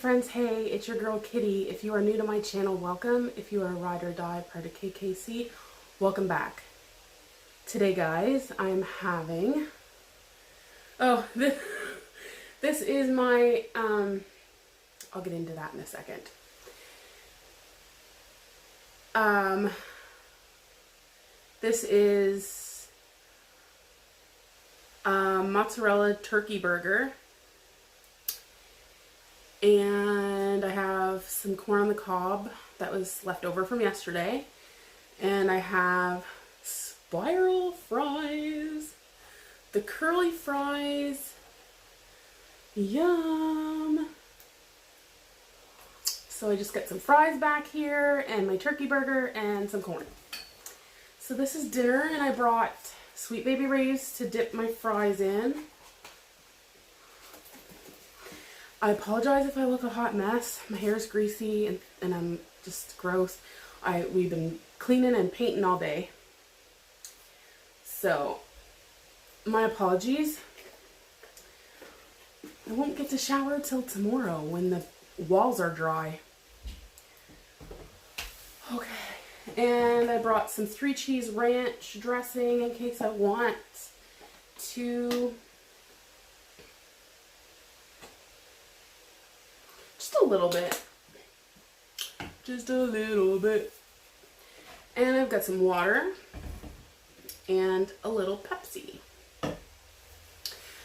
friends, hey, it's your girl Kitty. If you are new to my channel, welcome. If you are a ride or die part of KKC, welcome back. Today, guys, I'm having, this is my, I'll get into that in a second. This is mozzarella turkey burger. And I have some corn on the cob that was left over from yesterday. And I have spiral fries. The curly fries. Yum. So I just got some fries back here and my turkey burger and some corn. So this is dinner, and I brought Sweet Baby Ray's to dip my fries in. I apologize if I look a hot mess. My hair is greasy and I'm just gross. We've been cleaning and painting all day. So, my apologies. I won't get to shower till tomorrow when the walls are dry. Okay. And I brought some 3-cheese ranch dressing in case I want to... Just a little bit. Just a little bit. And I've got some water and a little Pepsi.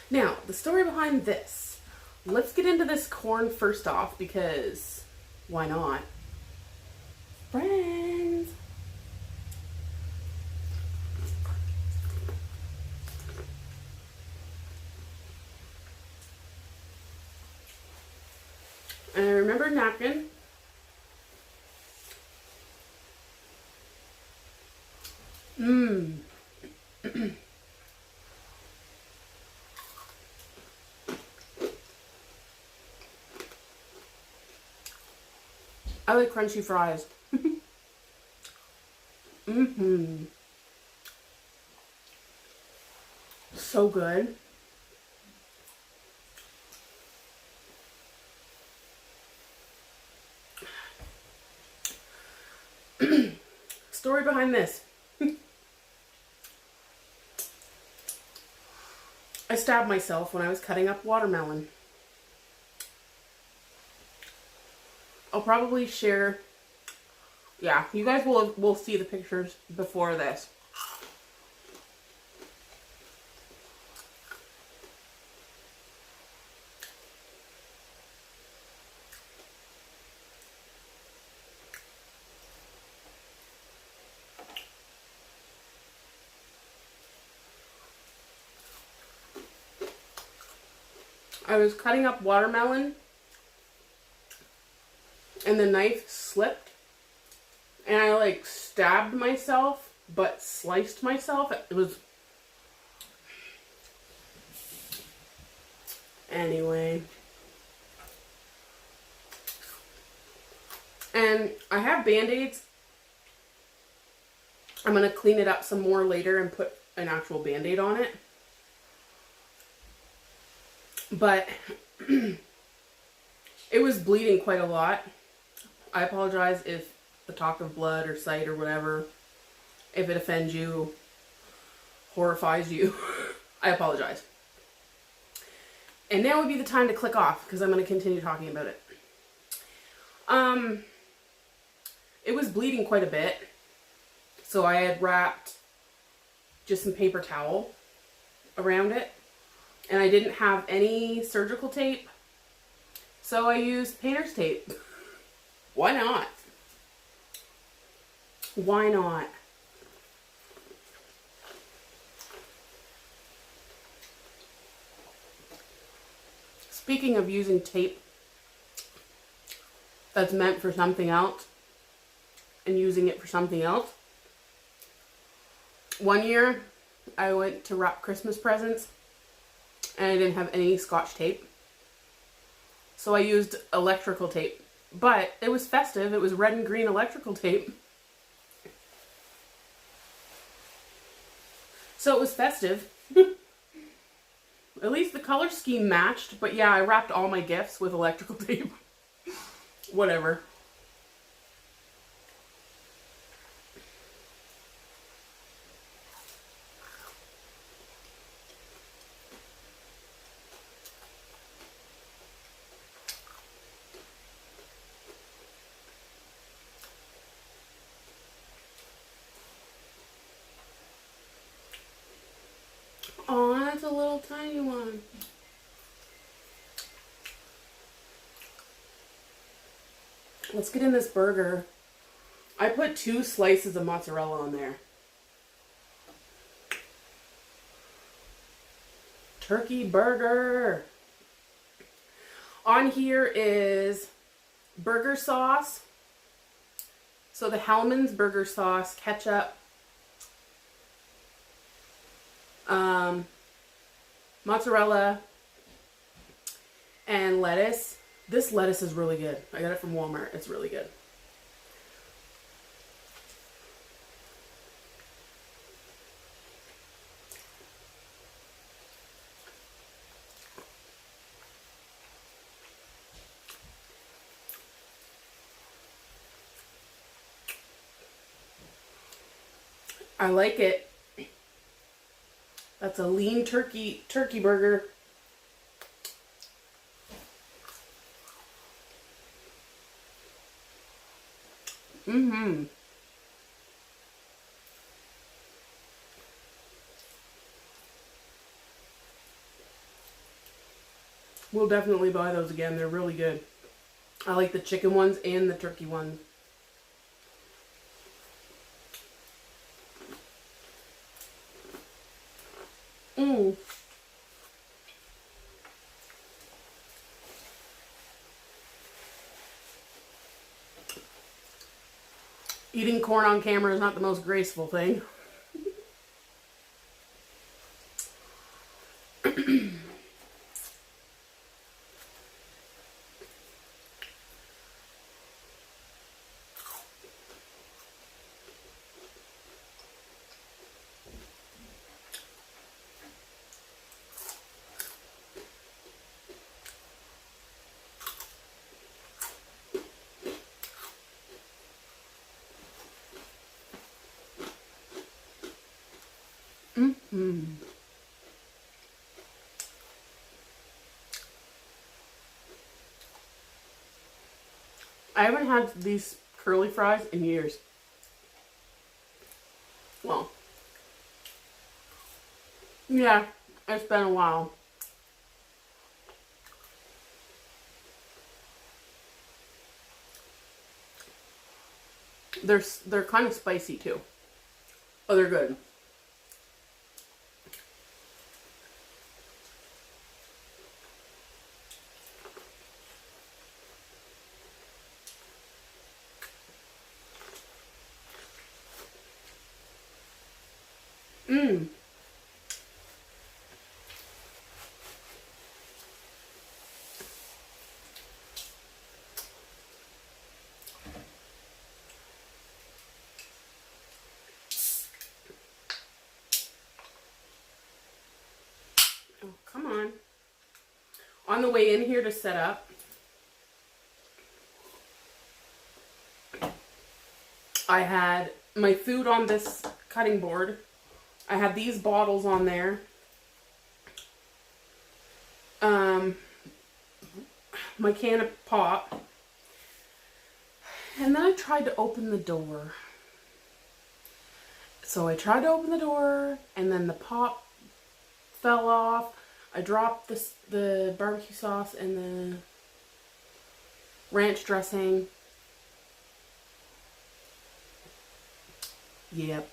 Now, the story behind this. Let's get into this corn first off because why not? Friends. And I remember napkin. I like crunchy fries. So good. Story behind this. I stabbed myself when I was cutting up watermelon. I'll probably share, yeah, you guys will see the pictures before this. I was cutting up watermelon and the knife slipped and I like stabbed myself but sliced myself. It was... Anyway. And I have Band-Aids. I'm going to clean it up some more later and put an actual Band-Aid on it. But it was bleeding quite a lot. I apologize if the talk of blood or sight or whatever, if it offends you, horrifies you, I apologize. And now would be the time to click off because I'm going to continue talking about it. It was bleeding quite a bit, so I had wrapped just some paper towel around it. And I didn't have any surgical tape, so I used painter's tape. Why not? Why not? Speaking of using tape that's meant for something else and using it for something else, one year I went to wrap Christmas presents and I didn't have any Scotch tape. So I used electrical tape. But it was festive. It was red and green electrical tape. So it was festive. At least the color scheme matched. But yeah, I wrapped all my gifts with electrical tape. Whatever. Oh, that's a little tiny one. Let's get in this burger. I put 2 slices of mozzarella on there. Turkey burger. On here is burger sauce. So the Hellmann's burger sauce, ketchup, mozzarella, and lettuce. This lettuce is really good. I got it from Walmart. It's really good. I like it. That's a lean turkey burger. Mm-hmm. We'll definitely buy those again. They're really good. I like the chicken ones and the turkey ones. Mmm. Eating corn on camera is not the most graceful thing. Mm-hmm. I haven't had these curly fries in years. Well, yeah, it's been a while. They're kind of spicy too. Oh, they're good. Mmm. Oh, come on. On the way in here to set up, I had my food on this cutting board. I had these bottles on there. My can of pop. And then I tried to open the door. So I tried to open the door, and then the pop fell off. I dropped the barbecue sauce and the ranch dressing. Yep.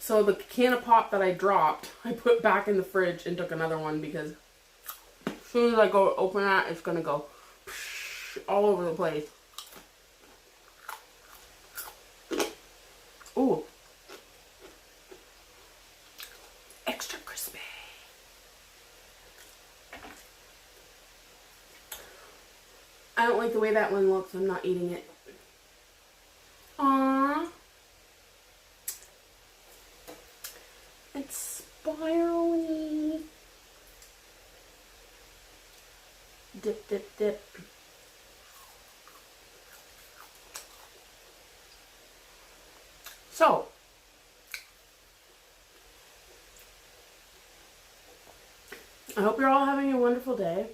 So the can of pop that I dropped, I put back in the fridge and took another one because as soon as I go open that, it's going to go all over the place. Ooh. Extra crispy. I don't like the way that one looks. I'm not eating it. Aww. It's spirally. Dip, dip, dip. So, I hope you're all having a wonderful day.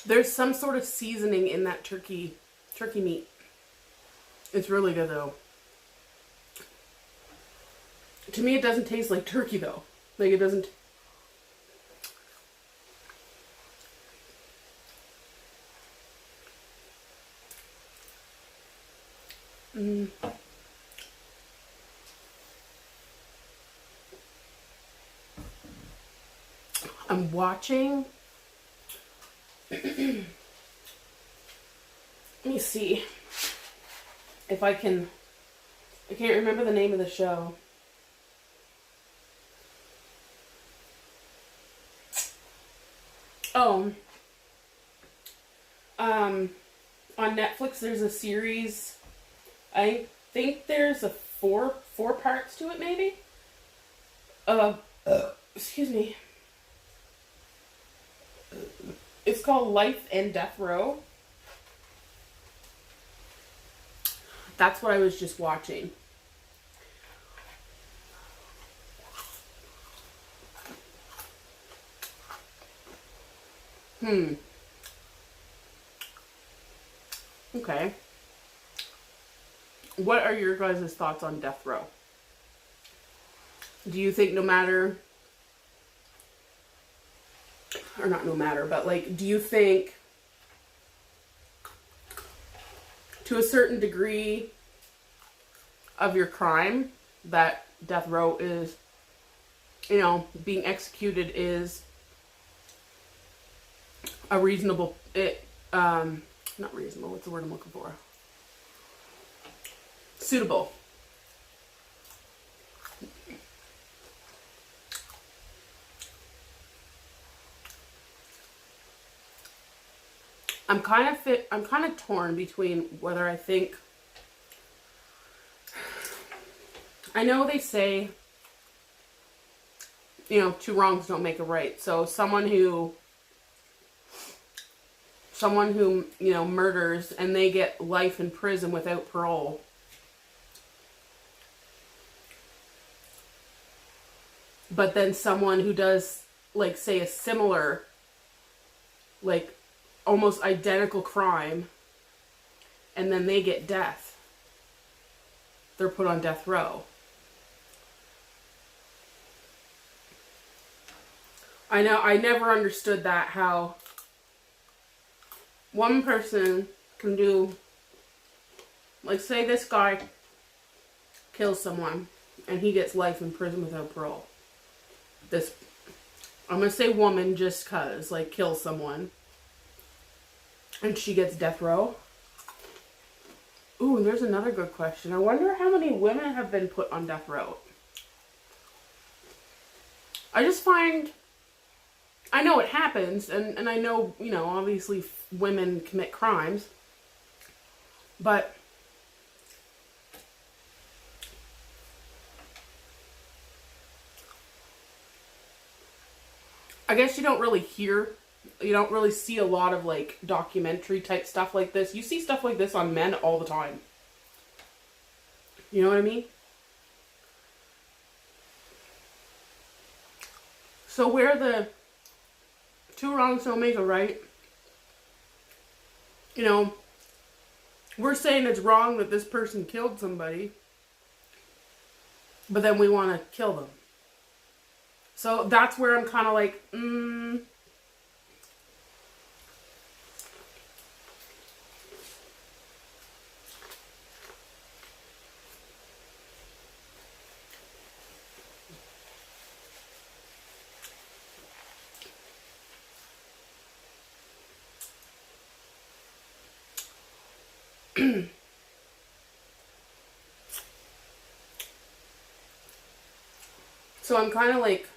There's some sort of seasoning in that turkey meat. It's really good though. To me, it doesn't taste like turkey though. Like it doesn't. I'm watching. Let me see if I can. I can't remember the name of the show. Oh, on Netflix there's a series. I think there's a four parts to it, maybe. Excuse me. It's called Life and Death Row. That's what I was just watching. Okay. What are your guys' thoughts on death row? Do you think no matter, or not no matter, but like, do you think to a certain degree of your crime that death row is, you know, being executed is a reasonable, not reasonable, what's the word I'm looking for? Suitable. I'm kind of torn between whether I think, I know they say, you know, two wrongs don't make a right. So someone who, you know, murders and they get life in prison without parole, but then someone who does, like, say a similar, like, almost identical crime, and then they get death, they're put on death row. I know, I never understood that, how one person can do, like, say this guy kills someone and he gets life in prison without parole. This, I'm gonna say woman just cause, like, kills someone and she gets death row. Ooh, there's another good question. I wonder how many women have been put on death row. I just find, I know it happens, and I know, you know, obviously women commit crimes, but I guess you don't really see a lot of, like, documentary type stuff like this. You see stuff like this on men all the time. You know what I mean? So where the two wrongs don't make a right, you know, we're saying it's wrong that this person killed somebody, but then we want to kill them. So that's where I'm kind of like, so I'm kind of like,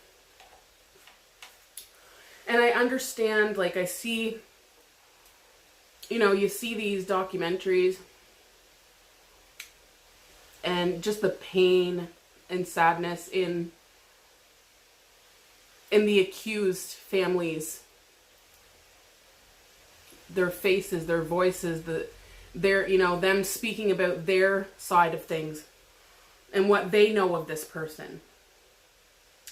and I understand, like, I see, you see these documentaries and just the pain and sadness in the accused families, their faces, their voices, them speaking about their side of things and what they know of this person.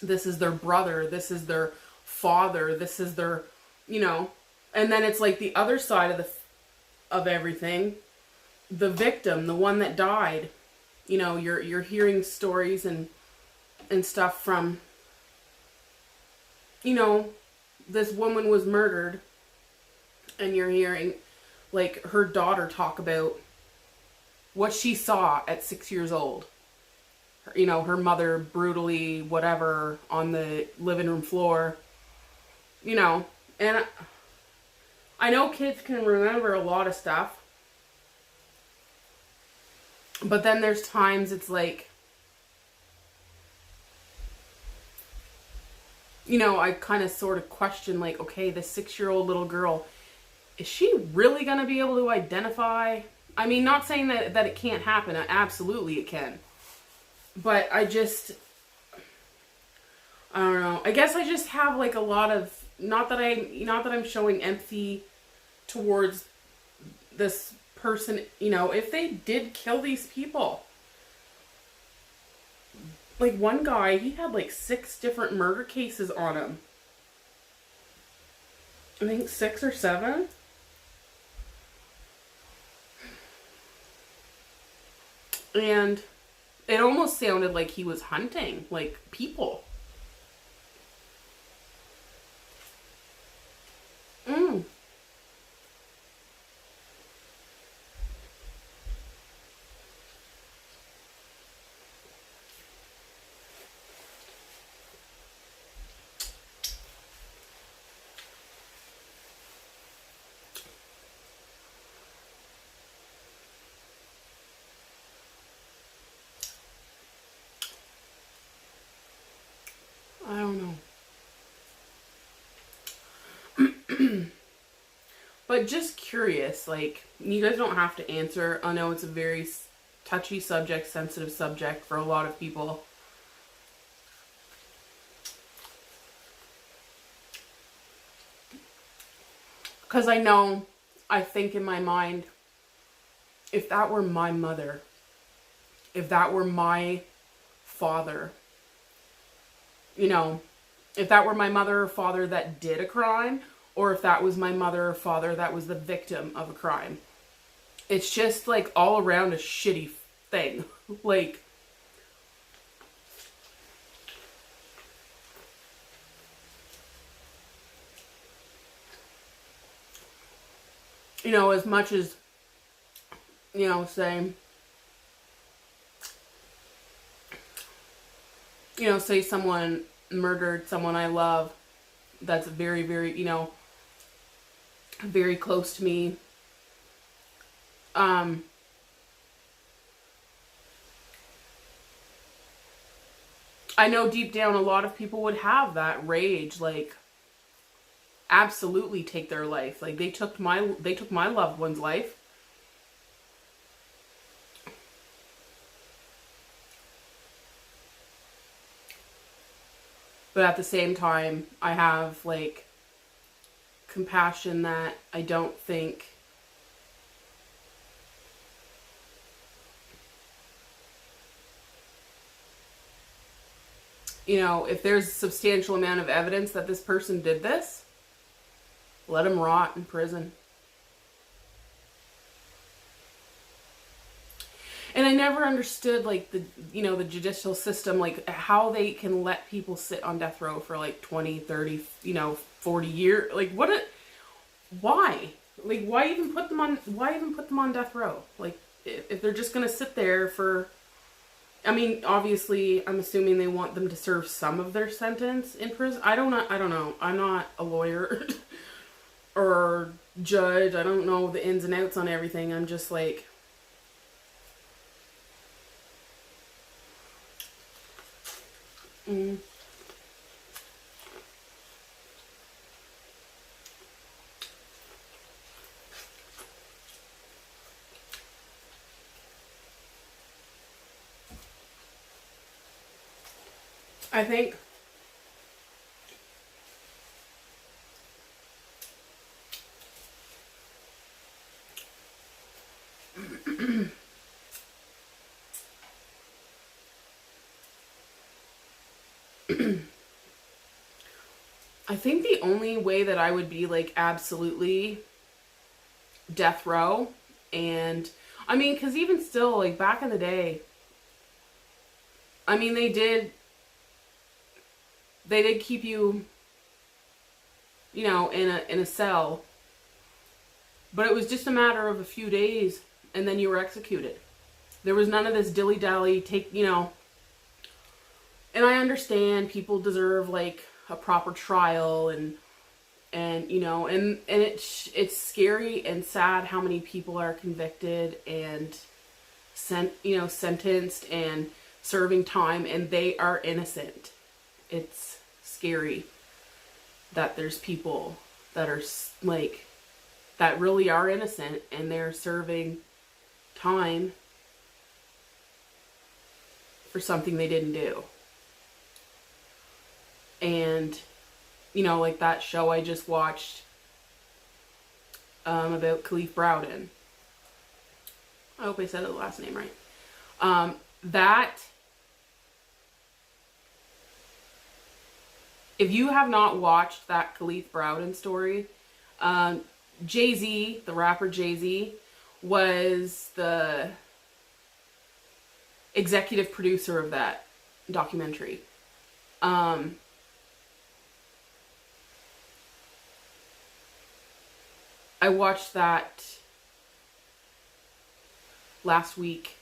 This is their brother, this is their father, this is their, and then it's like the other side of everything, the victim, the one that died. You're hearing stories and stuff from, this woman was murdered, and you're hearing like her daughter talk about what she saw at 6 years old. Her mother brutally, whatever, on the living room floor. And I know kids can remember a lot of stuff. But then there's times it's like, I kind of sort of question, like, okay, this 6-year-old little girl, is she really going to be able to identify? I mean, not saying that it can't happen. Absolutely it can. But I don't know. I guess I just have like a lot of, not that I'm showing empathy towards this person, if they did kill these people. Like one guy, he had like 6 different murder cases on him. I think 6 or 7. And it almost sounded like he was hunting, like, people. I don't know. But just curious, like, you guys don't have to answer. I know it's a very touchy subject, sensitive subject for a lot of people. Because I think in my mind, if that were my mother, if that were my father, if that were my mother or father that did a crime, or if that was my mother or father that was the victim of a crime, it's just like all around a shitty thing. Like, as much as, say someone murdered someone I love, that's very, very, very close to me. I know deep down a lot of people would have that rage, like, absolutely take their life. Like, they took my loved one's life. But at the same time, I have, like, compassion that I don't think, if there's a substantial amount of evidence that this person did this, let him rot in prison. And I never understood, like, the judicial system, like, how they can let people sit on death row for, like, 20, 30, 40 years. Like, why? Like, why even put them on death row? Like, if they're just gonna sit there for, I mean, obviously, I'm assuming they want them to serve some of their sentence in prison. I don't know. I'm not a lawyer or judge. I don't know the ins and outs on everything. I'm just like, I think I think the only way that I would be, like, absolutely death row, and I mean, because even still, like, back in the day, I mean, they did keep you, in a cell, but it was just a matter of a few days, and then you were executed. There was none of this dilly-dally, and I understand people deserve, like, a proper trial, and it's scary and sad how many people are convicted and sentenced and serving time, and they are innocent. It's scary that there's people that are, like, that really are innocent and they're serving time for something they didn't do. And, like that show I just watched about Khalif Browden. I hope I said the last name right. If you have not watched that Khalif Browden story, Jay-Z, the rapper Jay-Z, was the executive producer of that documentary. I watched that last week,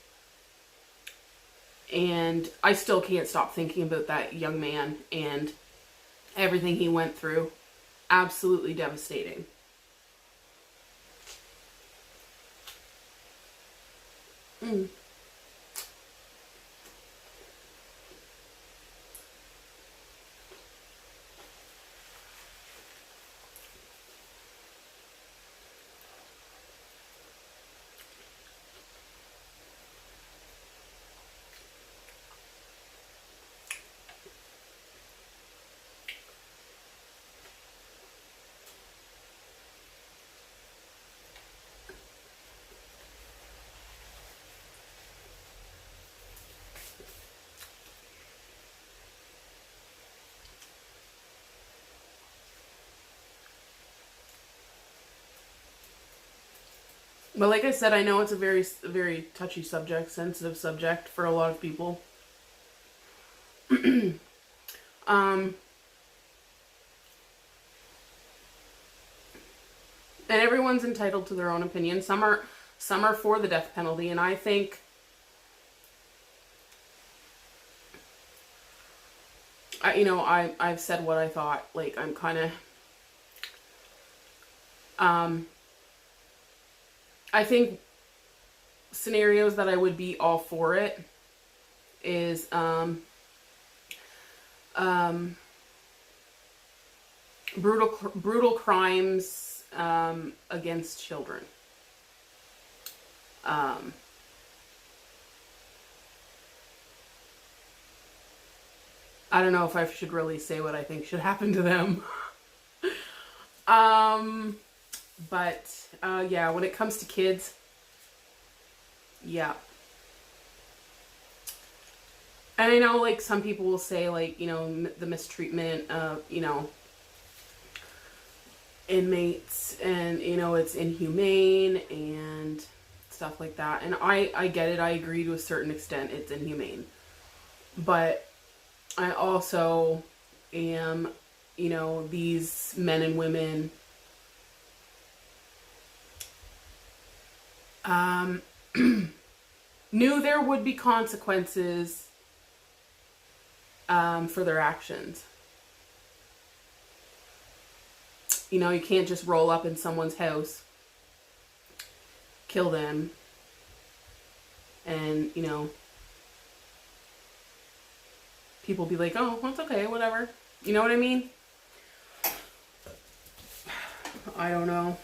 and I still can't stop thinking about that young man and everything he went through. Absolutely devastating. But like I said, I know it's a very, very touchy subject, sensitive subject for a lot of people. And everyone's entitled to their own opinion. Some are for the death penalty, and I think I've said what I thought. Like, I'm kind of I think scenarios that I would be all for it is brutal crimes against children. I don't know if I should really say what I think should happen to them. But yeah, when it comes to kids, yeah. And I know, like, some people will say, like, the mistreatment of, inmates, and, it's inhumane, and stuff like that. And I get it. I agree to a certain extent. It's inhumane. But I also am, you know, these men and women knew there would be consequences for their actions. You know, you can't just roll up in someone's house, kill them, and, you know, people be like, oh, it's okay, whatever. You know what I mean? I don't know.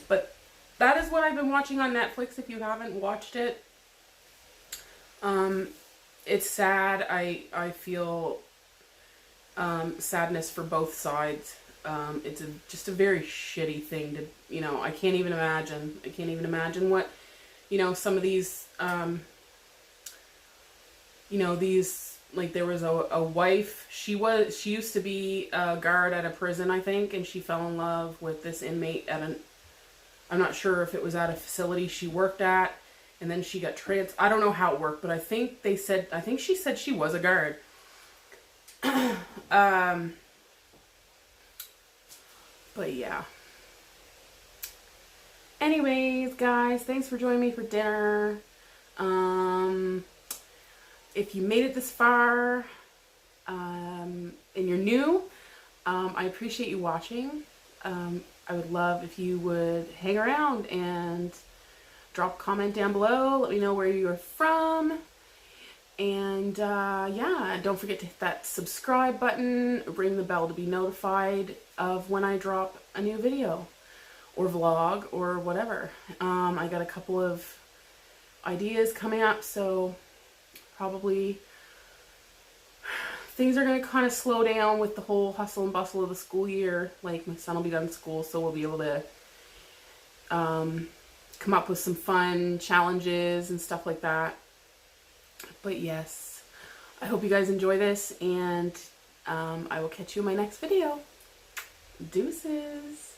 But that is what I've been watching on Netflix, if you haven't watched it. It's sad. I feel sadness for both sides. It's just a very shitty thing to, you know, I can't even imagine. I can't even imagine what, you know, some of these, you know, these, like there was a wife, she used to be a guard at a prison, I think, and she fell in love with this inmate at I'm not sure if it was at a facility she worked at, and then she got I don't know how it worked, but I think she said she was a guard. But yeah. Anyways, guys, thanks for joining me for dinner. If you made it this far, and you're new, I appreciate you watching. I would love if you would hang around and drop a comment down below. Let me know where you're from. And yeah, don't forget to hit that subscribe button, ring the bell to be notified of when I drop a new video or vlog or whatever. I got a couple of ideas coming up, so probably things are going to kind of slow down with the whole hustle and bustle of the school year. Like, my son will be done with school, so we'll be able to come up with some fun challenges and stuff like that. But yes, I hope you guys enjoy this, and I will catch you in my next video. Deuces.